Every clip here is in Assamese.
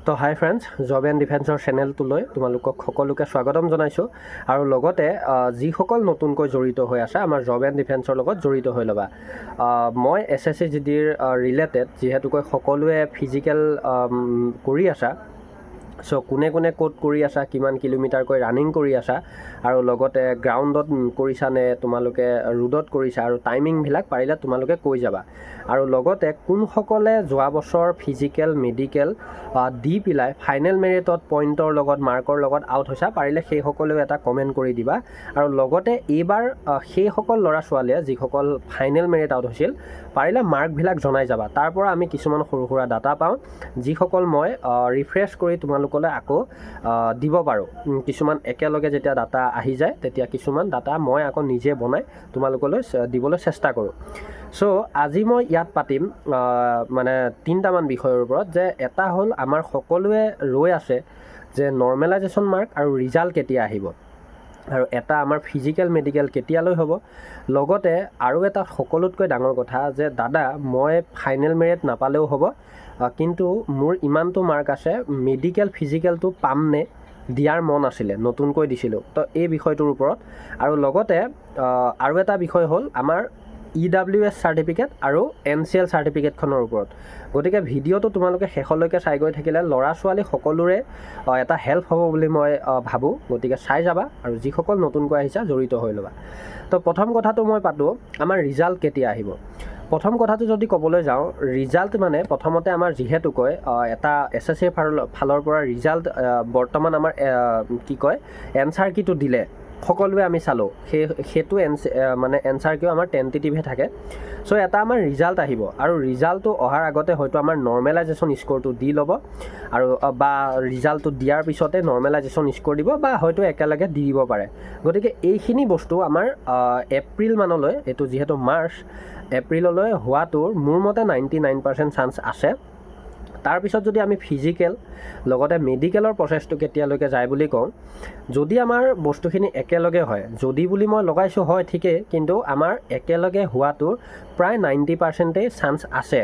তো হাই ফ্ৰেণ্ডছ, জব এণ্ড ডিফেন্সৰ চেনেলটোলৈ তোমালোকক সকলোকে স্বাগতম জনাইছোঁ। আৰু লগতে যিসকল নতুনকৈ জড়িত হৈ আছে আমাৰ জব এণ্ড ডিফেন্সৰ লগত জড়িত হৈ ল'বা। মই SSC GDৰ ৰিলেটেড যিহেতুকৈ সকলোৱে ফিজিকেল কৰি আছা, চ' কোনে কোনে ক'ত কৰি আছা, কিমান কিলোমিটাৰকৈ ৰানিং কৰি আছা, আৰু লগতে গ্ৰাউণ্ডত কৰিছানে তোমালোকে ৰোডত কৰিছা, আৰু টাইমিংবিলাক পাৰিলে তোমালোকে কৈ যাবা। আৰু লগতে কোনসকলে যোৱা বছৰ ফিজিকেল মেডিকেল দি পেলাই ফাইনেল মেৰিটত পইণ্টৰ লগত মাৰ্কৰ লগত আউট হৈছা, পাৰিলে সেইসকলেও এটা কমেণ্ট কৰি দিবা। আৰু লগতে এইবাৰ সেইসকল ল'ৰা ছোৱালীয়ে যিসকল ফাইনেল মেৰিট আউট হৈছিল, পাৰিলে মাৰ্কবিলাক জনাই যাবা। তাৰ পৰা আমি কিছুমান সৰু সুৰা ডাটা পাওঁ, যিসকল মই ৰিফ্ৰেছ কৰি তোমালোকলৈ আকৌ দিব পাৰোঁ। কিছুমান একেলগে যেতিয়া ডাটা আহি যায়, তেতিয়া কিছুমান ডাটা মই আকৌ নিজে বনাই তোমালোকলৈ দিবলৈ চেষ্টা কৰোঁ। চ' আজি মই ইয়াত পাতিম মানে 3টামান বিষয়ৰ ওপৰত। যে এটা হ'ল, আমাৰ সকলোৱে ৰৈ আছে যে নৰ্মেলাইজেশ্যন মাৰ্ক আৰু ৰিজাল্ট কেতিয়া আহিব, আৰু এটা আমাৰ ফিজিকেল মেডিকেল কেতিয়ালৈ হ'ব। লগতে আৰু এটা সকলোতকৈ ডাঙৰ কথা যে দাদা, মই ফাইনেল মেৰিট নাপালেও হ'ব, কিন্তু মোৰ ইমানটো মাৰ্ক আছে, মেডিকেল ফিজিকেলটো পামনে, দিয়াৰ মন আছিলে, নতুনকৈ দিছিলোঁ। তো এই বিষয়টোৰ ওপৰত। আৰু লগতে আৰু এটা বিষয় হ'ল আমাৰ EWS চাৰ্টিফিকেট আৰু MCL চাৰ্টিফিকেটখনৰ ওপৰত। গতিকে ভিডিঅ'টো তোমালোকে শেষলৈকে চাই গৈ থাকিলে ল'ৰা ছোৱালী সকলোৰে এটা হেল্প হ'ব বুলি মই ভাবোঁ। গতিকে চাই যাবা, আৰু যিসকল নতুনকৈ আহিছা জড়িত হৈ ল'বা। তো প্ৰথম কথাটো মই পাতোঁ, আমাৰ ৰিজাল্ট কেতিয়া আহিব। প্ৰথম কথাটো যদি ক'বলৈ যাওঁ, ৰিজাল্ট মানে প্ৰথমতে আমাৰ যিহেতুকৈ এটা SSCৰ ফালৰ পৰা ৰিজাল্ট বৰ্তমান আমাৰ কি কয় এনচাৰ কিটো দিলে, সকলোৱে আমি চালোঁ, সেইটো মানে এনচাৰ কিও আমাৰ টেণ্টেটিভহে থাকে। চ' এটা আমাৰ ৰিজাল্ট আহিব, আৰু ৰিজাল্টটো অহাৰ আগতে হয়তো আমাৰ নৰ্মেলাইজেশ্যন স্ক'ৰটো দি ল'ব, আৰু বা ৰিজাল্টটো দিয়াৰ পিছতে নৰ্মেলাইজেশ্যন স্ক'ৰ দিব, বা হয়তো একেলগে দি দিব পাৰে। গতিকে এইখিনি বস্তু আমাৰ এপ্ৰিল মানলৈ, এইটো যিহেতু মাৰ্চ, এপ্ৰিললৈ হোৱাটোৰ মোৰ মতে 99% চান্স আছে। তাৰপিছত যদি আমি ফিজিকেল লগতে মেডিকেলৰ প্ৰচেছটো কেতিয়ালৈকে যায় বুলি কওঁ, যদি আমাৰ বস্তুখিনি একেলগে হয়, যদি বুলি মই লগাইছোঁ হয় ঠিকেই, কিন্তু আমাৰ একেলগে হোৱাটোৰ প্ৰায় 90%ই চান্স আছে।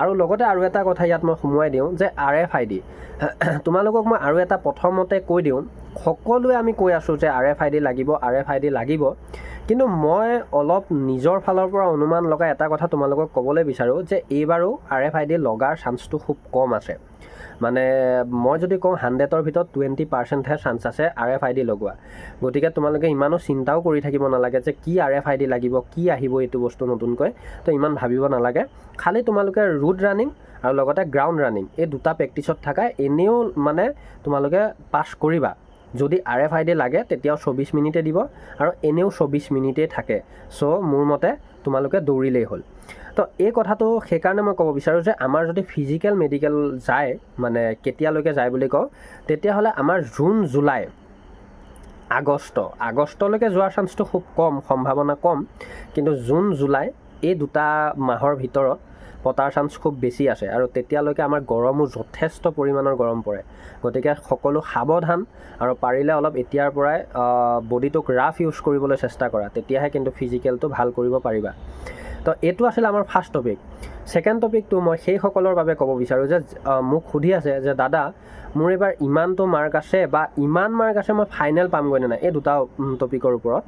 আৰু লগতে আৰু এটা কথা ইয়াত মই সোমোৱাই দিওঁ যে RFID, তোমালোকক মই আৰু এটা প্ৰথমতে কৈ দিওঁ, সকলোৱে আমি কৈ আছোঁ যে RFID লাগিব, RFID লাগিব, কিন্তু মই অলপ নিজৰ ফালৰ পৰা অনুমান লগাই এটা কথা তোমালোকক ক'বলৈ বিচাৰোঁ যে এইবাৰো RFID লগাৰ চান্সটো খুব কম আছে। মানে মই যদি কওঁ 100ৰ ভিতৰত 20%হে চান্স আছে RFID লগোৱা। গতিকে তোমালোকে ইমানো চিন্তাও কৰি থাকিব নালাগে যে কি RFID লাগিব, কি আহিব এইটো বস্তু নতুনকৈ, তো ইমান ভাবিব নালাগে। খালি তোমালোকে ৰোড ৰানিং আৰু লগতে গ্ৰাউণ্ড ৰানিং এই দুটা প্ৰেক্টিছত থাকা, এনেও মানে তোমালোকে পাছ কৰিবা। যদি RFID লাগে তেতিয়াও 24 মিনিটে দিব, আৰু এনেও 24 মিনিটেই থাকে। চ' মোৰ মতে তোমালোকে দৌৰিলেই হ'ল। তো এই কথাটো সেইকাৰণে মই ক'ব বিচাৰোঁ যে আমাৰ যদি ফিজিকেল মেডিকেল যায়, মানে কেতিয়ালৈকে যায় বুলি কওঁ, তেতিয়াহ'লে আমাৰ জুন জুলাই আগষ্টলৈকে যোৱাৰ চান্সটো খুব কম, সম্ভাৱনা কম, কিন্তু জুন জুলাই এই দুটা মাহৰ ভিতৰত পতাৰ চান্স খুব বেছি আছে। আৰু তেতিয়ালৈকে আমাৰ গৰমো যথেষ্ট পৰিমাণৰ গৰম পৰে। গতিকে সকলো সাৱধান, আৰু পাৰিলে অলপ এতিয়াৰ পৰাই বডিটোক ৰাফ ইউজ কৰিবলৈ চেষ্টা কৰা, তেতিয়াহে কিন্তু ফিজিকেলটো ভাল কৰিব পাৰিবা। তো এইটো আছিল আমাৰ ফাৰ্ষ্ট টপিক। ছেকেণ্ড টপিকটো মই সেইসকলৰ বাবে ক'ব বিচাৰোঁ যে মোক সুধি আছে যে দাদা, মোৰ এইবাৰ ইমানটো মাৰ্ক আছে, বা ইমান মাৰ্ক আছে, মই ফাইনেল পামগৈ নে নাই, এই দুটা টপিকৰ ওপৰত।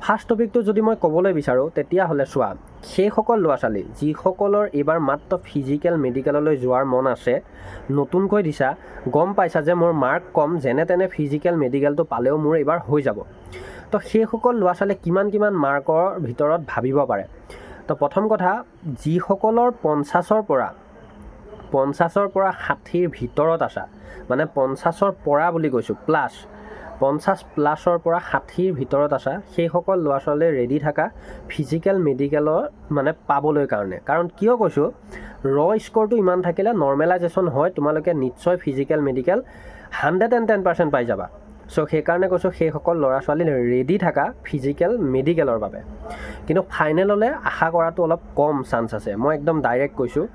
ফাৰ্ষ্ট টপিকটো যদি মই ক'বলৈ বিচাৰোঁ, তেতিয়াহ'লে চোৱা, সেইসকল ল'ৰা ছোৱালী যিসকলৰ এইবাৰ মাত্ৰ ফিজিকেল মেডিকেললৈ যোৱাৰ মন আছে, নতুনকৈ দিছা, গম পাইছা যে মোৰ মাৰ্ক কম, যেনে তেনে ফিজিকেল মেডিকেলটো পালেও মোৰ এইবাৰ হৈ যাব, তো সেইসকল ল'ৰা ছোৱালীয়ে কিমান মাৰ্কৰ ভিতৰত ভাবিব পাৰে। তো প্ৰথম কথা, যিসকলৰ 50ৰ পৰা 60ৰ ভিতৰত আছা, মানে 50ৰ পৰা বুলি কৈছোঁ, প্লাছ 50+ পৰা 60ৰ ভিতৰত আছা, সেইসকল ল'ৰা ছোৱালীয়ে ৰেডি থাকা ফিজিকেল মেডিকেলৰ মানে পাবলৈ কাৰণে। কাৰণ কিয় কৈছোঁ, স্ক'ৰটো ইমান থাকিলে নৰ্মেলাইজেশ্যন হয়, তোমালোকে নিশ্চয় ফিজিকেল মেডিকেল 110% পাই যাবা। চ' সেইকাৰণে কৈছোঁ, সেইসকল ল'ৰা ছোৱালী ৰেডি থাকা ফিজিকেল মেডিকেলৰ বাবে। কিন্তু ফাইনেললৈ আশা কৰাটো অলপ কম চান্স আছে, মই একদম ডাইৰেক্ট কৈছোঁ।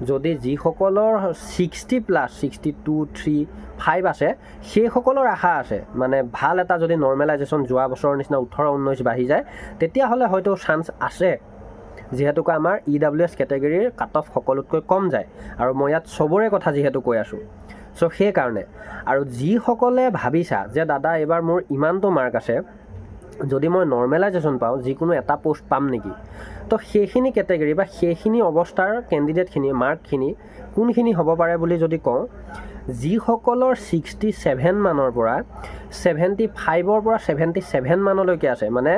যদি যিসকলৰ 60+, 62, 3, 5 আছে, সেইসকলৰ আশা আছে, মানে ভাল এটা যদি নৰ্মেলাইজেশ্যন যোৱা বছৰৰ নিচিনা 18-19 বাঢ়ি যায়, তেতিয়াহ'লে হয়তো চান্স আছে যিহেতুকে আমাৰ EWS কেটেগৰীৰ কাট অফ সকলোতকৈ কম যায় আৰু মই ইয়াত চবৰে কথা যিহেতু কৈ আছোঁ। চ' সেইকাৰণে আৰু যিসকলে ভাবিছা যে দাদা এইবাৰ মোৰ ইমানটো মাৰ্ক আছে, যদি মই নৰ্মেলাইজেশ্যন পাওঁ যিকোনো এটা পোষ্ট পাম নেকি, তো সেইখিনি কেটেগৰী বা সেইখিনি অৱস্থাৰ কেণ্ডিডেটখিনি মাৰ্কখিনি কোনখিনি হ'ব পাৰে বুলি যদি কওঁ, যিসকলৰ 67 মানৰ পৰা 75ৰ পৰা 77 মানলৈকে আছে, মানে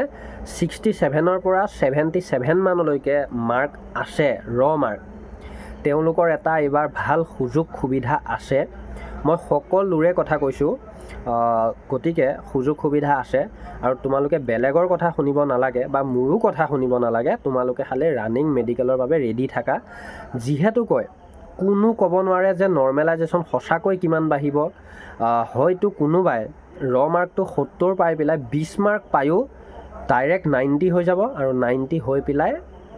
67ৰ পৰা 77 মানলৈকে মাৰ্ক আছে, মাৰ্ক, তেওঁলোকৰ এটা এইবাৰ ভাল সুযোগ সুবিধা আছে। মই সকলোৰে কথা কৈছোঁ, গতিকে সুযোগ সুবিধা আছে আৰু তোমালোকে বেলেগৰ কথা শুনিব নালাগে বা মোৰো কথা শুনিব নালাগে। তোমালোকে খালি ৰানিং মেডিকেলৰ বাবে ৰেডি থাকা। যিহেতুকৈ কোনো ক'ব নোৱাৰে যে নৰ্মেলাইজেশ্যন সঁচাকৈ কিমান বাঢ়িব। হয়তো কোনোবাই মাৰ্কটো 70 পাই পেলাই 20 মাৰ্ক পায়ো ডাইৰেক্ট 90 হৈ যাব আৰু 90 হৈ পেলাই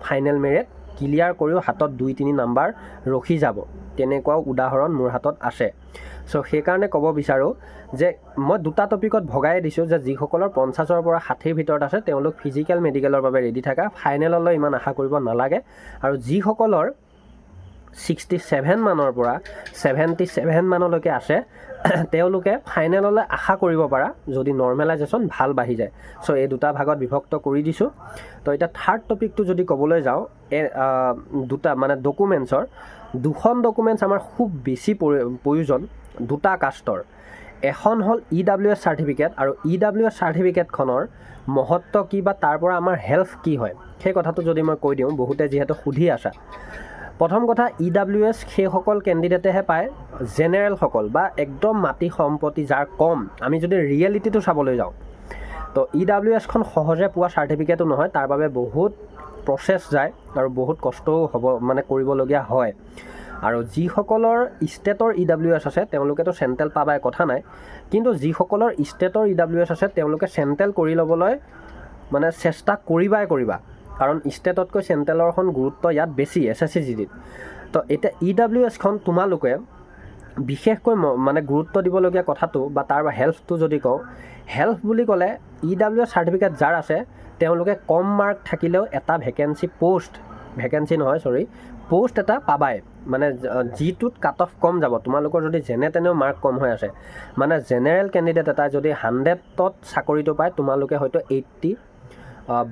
ফাইনেল মেৰিট ক্লিয়াৰ কৰিও হাতত 2-3 নাম্বাৰ ৰখি যাব। তেনেকুৱাও উদাহৰণ মোৰ হাতত আছে। চ' সেইকাৰণে ক'ব বিচাৰোঁ যে মই দুটা টপিকত ভগাই দিছোঁ যে যিসকলৰ 50ৰ পৰা 60ৰ ভিতৰত আছে তেওঁলোক ফিজিকেল মেডিকেলৰ বাবে ৰেডি থাকা, ফাইনেললৈ ইমান আশা কৰিব নালাগে। আৰু যিসকলৰ 67 মানৰ পৰা 77 মানলৈকে আছে তেওঁলোকে ফাইনেললৈ আশা কৰিব পাৰা যদি নৰ্মেলাইজেশ্যন ভাল বাঢ়ি যায়। চ' এই দুটা ভাগত বিভক্ত কৰি দিছোঁ। তো এতিয়া থাৰ্ড টপিকটো যদি ক'বলৈ যাওঁ, দুটা মানে ডকুমেণ্টছৰ 2খন ডকুমেণ্টছ আমাৰ খুব বেছি প্ৰয়োজন দুটা কাষ্টৰ। এখন হ'ল EWS চাৰ্টিফিকেট, আৰু EWS চাৰ্টিফিকেটখনৰ মহত্ব কি বা তাৰ পৰা আমাৰ হেল্প কি হয় সেই কথাটো যদি মই কৈ দিওঁ, বহুতে যিহেতু সুধি আছা। প্ৰথম কথা, EWS সেইসকল কেণ্ডিডেটেহে পায় জেনেৰেলসকল বা একদম মাটি সম্পত্তি যাৰ কম। আমি যদি ৰিয়েলিটিটো চাবলৈ যাওঁ তো EWSখন সহজে পোৱা চাৰ্টিফিকেটো নহয়, তাৰ বাবে বহুত প্ৰচেছ যায় আৰু বহুত কষ্টও হ'ব মানে কৰিবলগীয়া হয়। আৰু যিসকলৰ ষ্টেটৰ EWS আছে তেওঁলোকেতো চেণ্ট্ৰেল পাবাই, কথা নাই। কিন্তু যিসকলৰ ষ্টেটৰ EWS আছে তেওঁলোকে চেণ্ট্ৰেল কৰি ল'বলৈ মানে চেষ্টা কৰিবা, কাৰণ ষ্টেটতকৈ চেণ্ট্ৰেলৰখন গুৰুত্ব ইয়াত বেছি SSC-GDত। তো এতিয়া EWSখন তোমালোকে বিশেষকৈ মানে গুৰুত্ব দিবলগীয়া কথাটো বা তাৰ হেল্পটো যদি কওঁ, হেল্প বুলি ক'লে EWS চাৰ্টিফিকেট যাৰ আছে তেওঁলোকে কম মাৰ্ক থাকিলেও এটা পোষ্ট এটা পাবাই, মানে যিটোত কাট অফ কম যাব। তোমালোকৰ যদি যেনে তেনেও মাৰ্ক কম হৈ আছে, মানে জেনেৰেল কেণ্ডিডেট এটাই যদি 100ত চাকৰিটো পায়, তোমালোকে হয়তো 80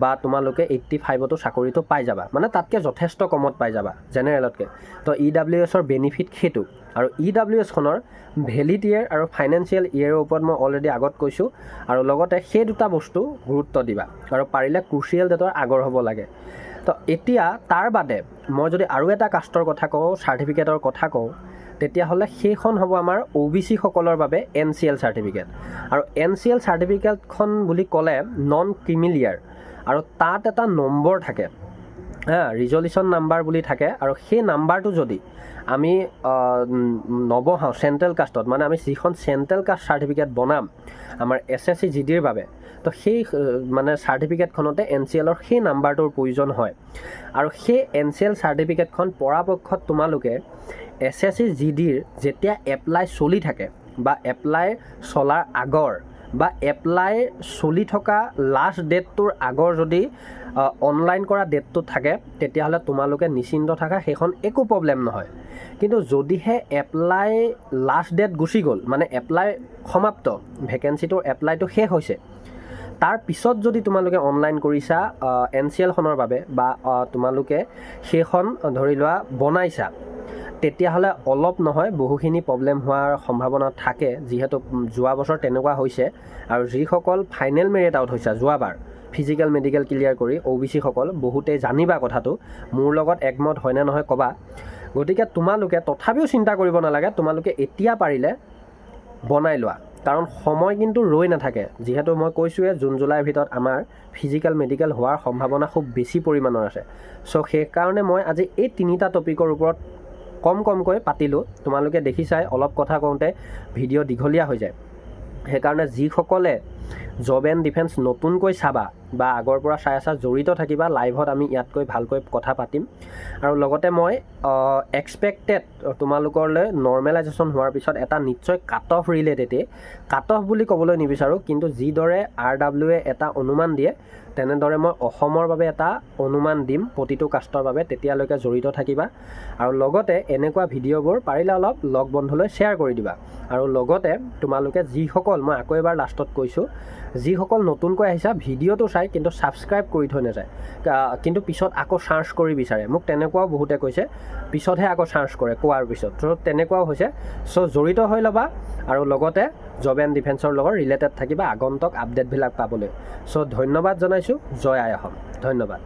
বা তোমালোকে 85তো চাকৰিটো পাই যাবা, মানে তাতকৈ যথেষ্ট কমত পাই যাবা জেনেৰেলতকৈ। তো EWSৰ বেনিফিট সেইটো। আৰু EWSখনৰ ভেলিড ইয়েৰ আৰু ফাইনেন্সিয়েল ইয়েৰৰ ওপৰত মই অলৰেডি আগত কৈছোঁ, আৰু লগতে সেই দুটা বস্তু গুৰুত্ব দিবা আৰু পাৰিলে ক্ৰুচিয়েল ডেটৰ আগৰ হ'ব লাগে। তো এতিয়া তাৰ বাদে মই যদি আৰু এটা কাষ্টৰ কথা কওঁ, চাৰ্টিফিকেটৰ কথা কওঁ, তেতিয়াহ'লে সেইখন হ'ব আমাৰ OBC সকলৰ বাবে NCL চাৰ্টিফিকেট। আৰু NCL চাৰ্টিফিকেটখন বুলি ক'লে নন ক্ৰিমিলিয়াৰ, আৰু তাত এটা নম্বৰ থাকে, ৰিজলিউশ্যন নাম্বাৰ বুলি থাকে। আৰু সেই নাম্বাৰটো যদি আমি নবহাওঁ চেণ্ট্ৰেল কাষ্টত, মানে আমি যিখন চেণ্ট্ৰেল কাষ্ট চাৰ্টিফিকেট বনাম আমাৰ SSC-GDৰ বাবে, তো সেই মানে চাৰ্টিফিকেটখনতে NCLৰ সেই নাম্বাৰটোৰ প্ৰয়োজন হয়। আৰু সেই NCL চাৰ্টিফিকেটখন পৰাপক্ষত তোমালোকে SSC-GDৰ যেতিয়া এপ্লাই চলি থাকে বা এপ্লাই চলাৰ আগৰ বা এপ্লাই চলি থকা লাষ্ট ডেটটোৰ আগৰ যদি অনলাইন কৰা ডেটটো থাকে, তেতিয়াহ'লে তোমালোকে নিশ্চিন্ত থাকা, সেইখন একো প্ৰব্লেম নহয়। কিন্তু যদিহে এপ্লাই লাষ্ট ডেট গুচি গ'ল, মানে এপ্লাই সমাপ্ত, ভেকেঞ্চিটোৰ এপ্লাইটো শেষ হৈছে, তাৰ পিছত যদি তোমালোকে অনলাইন কৰিছা NCLখনৰ বাবে বা তোমালোকে সেইখন ধৰি লোৱা বনাইছা, তেতিয়াহ'লে অলপ নহয় বহুখিনি প্ৰব্লেম হোৱাৰ সম্ভাৱনা থাকে। যিহেতু যোৱা বছৰ তেনেকুৱা হৈছে, আৰু যিসকল ফাইনেল মেৰিট আউট হৈছে যোৱাবাৰ ফিজিকেল মেডিকেল ক্লিয়াৰ কৰি OBC সকল, বহুতেই জানিবা কথাটো, মোৰ লগত একমত হয়নে নহয় ক'বা। গতিকে তোমালোকে তথাপিও চিন্তা কৰিব নালাগে, তোমালোকে এতিয়া পাৰিলে বনাই লোৱা, কাৰণ সময় কিন্তু ৰৈ নাথাকে। যিহেতু মই কৈছোঁৱে জুন জুলাইৰ ভিতৰত আমাৰ ফিজিকেল মেডিকেল হোৱাৰ সম্ভাৱনা খুব বেছি পৰিমাণৰ আছে। চ' সেইকাৰণে মই আজি এই 3টা টপিকৰ ওপৰত কমকৈ পাতিলোঁ। তোমালোকে দেখিছাই অলপ কথা কওঁতে ভিডিঅ' দীঘলীয়া হৈ যায়। সেইকাৰণে যিসকলে জব এণ্ড ডিফেন্স নতুনকৈ চাবা বা আগৰ পৰা চাই আছা জড়িত থাকিবা, লাইভত আমি ইয়াতকৈ ভালকৈ কথা পাতিম। আৰু লগতে মই এক্সপেক্টেড তোমালোকলৈ নৰ্মেলাইজেশ্যন হোৱাৰ পিছত এটা নিশ্চয় কাট অফ ৰিলেটেডেই, কাট অফ বুলি ক'বলৈ নিবিচাৰোঁ, কিন্তু যিদৰে RWA এটা অনুমান দিয়ে তেনেদৰে মই অসমৰ বাবে এটা অনুমান দিম প্ৰতিটো কাষ্টৰ বাবে। তেতিয়ালৈকে জড়িত থাকিবা। আৰু লগতে এনেকুৱা ভিডিঅ'বোৰ পাৰিলে অলপ লগ বন্ধুলৈ শ্বেয়াৰ কৰি দিবা। আৰু লগতে তোমালোকে যিসকল, মই আকৌ এবাৰ লাষ্টত কৈছোঁ, যিসকল নতুনকৈ আহিছা ভিডিঅ'টো চাই কিন্তু ছাবস্ক্ৰাইব কৰি থৈ নাযায়, কিন্তু পিছত আকৌ চাৰ্চ কৰি বিচাৰে, মোক তেনেকুৱাও বহুতে কৈছে, পিছতহে আকৌ চাৰ্চ কৰে কোৱাৰ পিছত। ত' তেনেকুৱাও হৈছে। চ' জড়িত হৈ ল'বা আৰু লগতে জব এণ্ড ডিফেন্সৰ লগত ৰিলেটেড থাকিবা আগন্তুক আপডেটবিলাক পাবলৈ। চ' ধন্যবাদ জনাইছোঁ। জয় আই অসম। ধন্যবাদ।